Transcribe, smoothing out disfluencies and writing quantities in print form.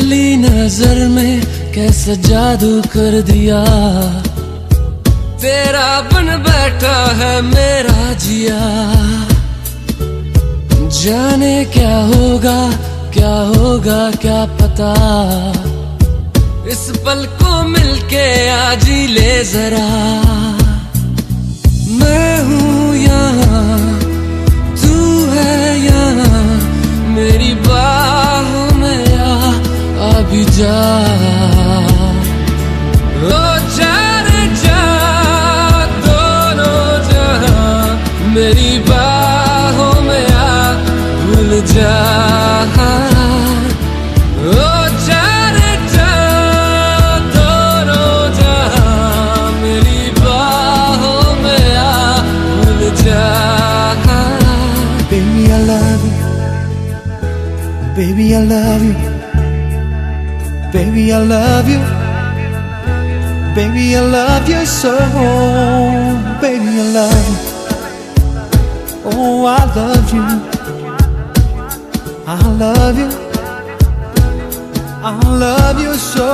पहली नजर में कैसा जादू कर दिया, तेरा बन बैठा है मेरा जिया। जाने क्या होगा क्या पता, इस पल को मिलके आज ही ले जरा। मैं हूँ यहाँ, तू है यहाँ, मेरी बाहों में आ भी जा। ओ जा रे जा, दोनों जहाँ मेरी बाहों में आ भूल जा। ओ जा रे जा, दोनों जहाँ मेरी बाहों में आ भूल जा। Baby, I love you. Baby, I love you. Baby, I love you. Baby, I love you so. Baby, I love you. Oh, I love you. I love you. I love you so.